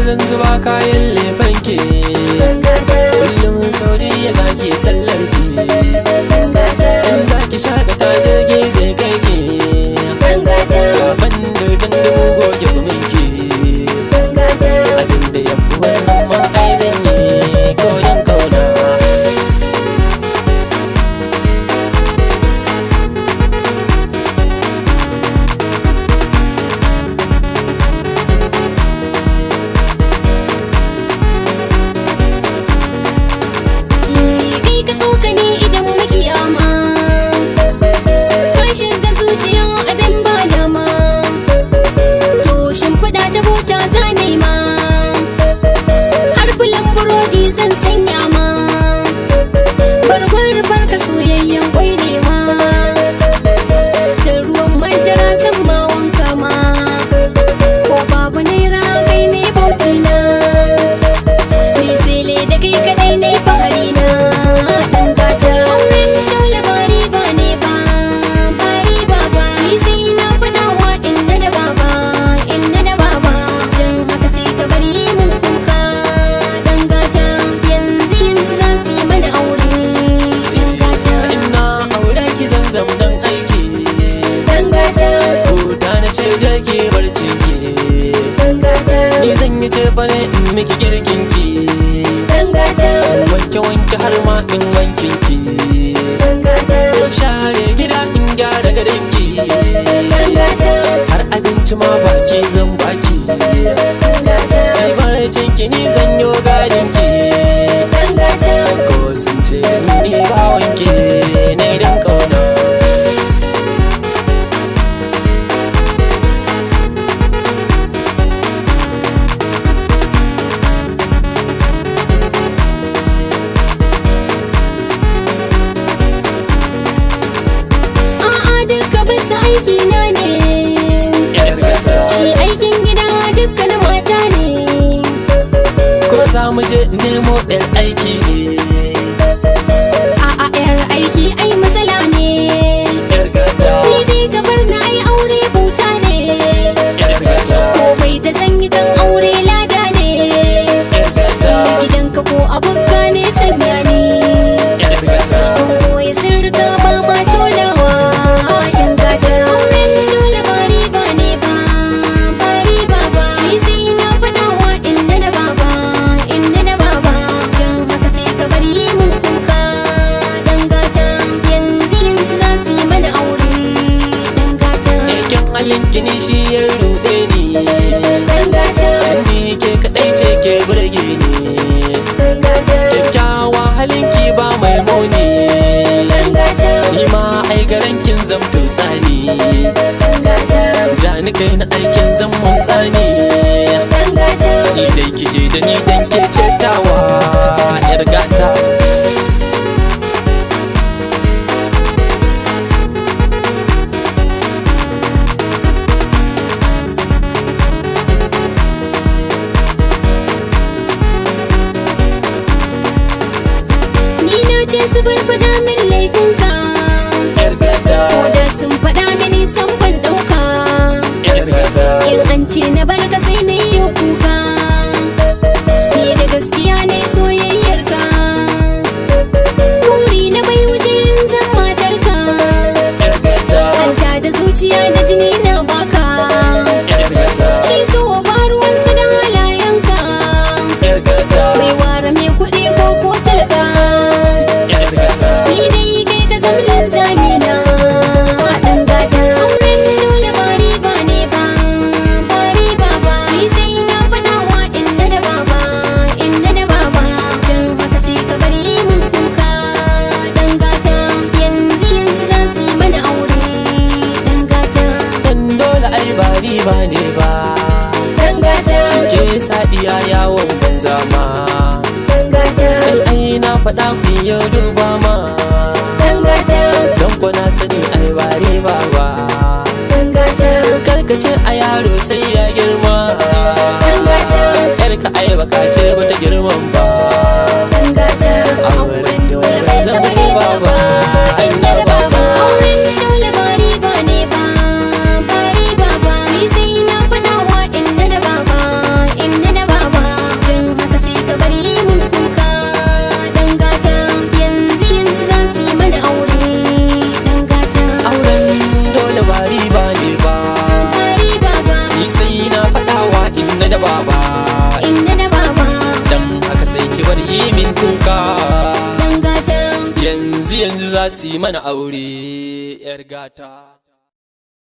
zan zuba kayan lefanki, kullum sauri ya zaki sallar ki, in zaki shakata jirgi zai kai ki, gaban dardin dubu goge guminki, abinda ya fi wannan ma ai zan yi koyon kauna. Bane in miki girkin ki, wanke har ma in wankin ki, share gida in gyara gadon ki, har abinci ma baki zan baki, kai barcin ki ni zan yo gadin ki, ko sun ce ni ne bawan ki na idan kauna. Aiki na ne, shi aikin gida dukkanin mata ne. Ko za mu je nemo ɗan aiki ne? A'a yar aiki ai matsala ne. Ni dai gabar na ai aure bauta ne. Komai da zanyi kan aure lada ne. Gidan ka ko abokka ne sanya ne. Goye sirrika ba ma tonawa. Kini shi ya ruɗe ni, ni ke kaɗai ce ke burge ni, kyakkyawa halinki ba mai muni, ni ma ai garankin zamto tsani, jani kai na aikin zamman tsani, ni dai kije da ni dan ke cetawa yar gata. Su farfada min laifinka, ko da sun faɗa mini san ban ɗauka, in an ce na barka sai na yi kuka, ni da gaskiya ne soyayyarka, buri na bai wuce in zan matarka, hanta da zuciya da jini na baka, shi so ba ruwansa da halayenka, mai ware mai kuɗi ko talaka. Ni dai kai ka zama zamina ɗan gata. Auren dole ba riba ne ba, ba riba ba. Ni sai na faɗawa inna da baba, inna da baba. Don haka sai ka bari mun kuka ɗan gata. Yanzu za su yi mana aure ɗan gata. Dan dole ai ba riba ne ba, ɗan gata. Shike sadiya yawon banza ma, ɗan gata. Ai na faɗa ku yau duba ma, don ko na sani ai ba riba ba, karkace a yaro sai ya girma, yarka ai baka ce bata girman ba, auren dole bai zama riba ba. Auren dole ba riba ne ba, ba riba ba. Ni sai na faɗawa inna da baba, inna da baba. kuka. Dan gata Yanzu za su yi mana aure 'yar gata.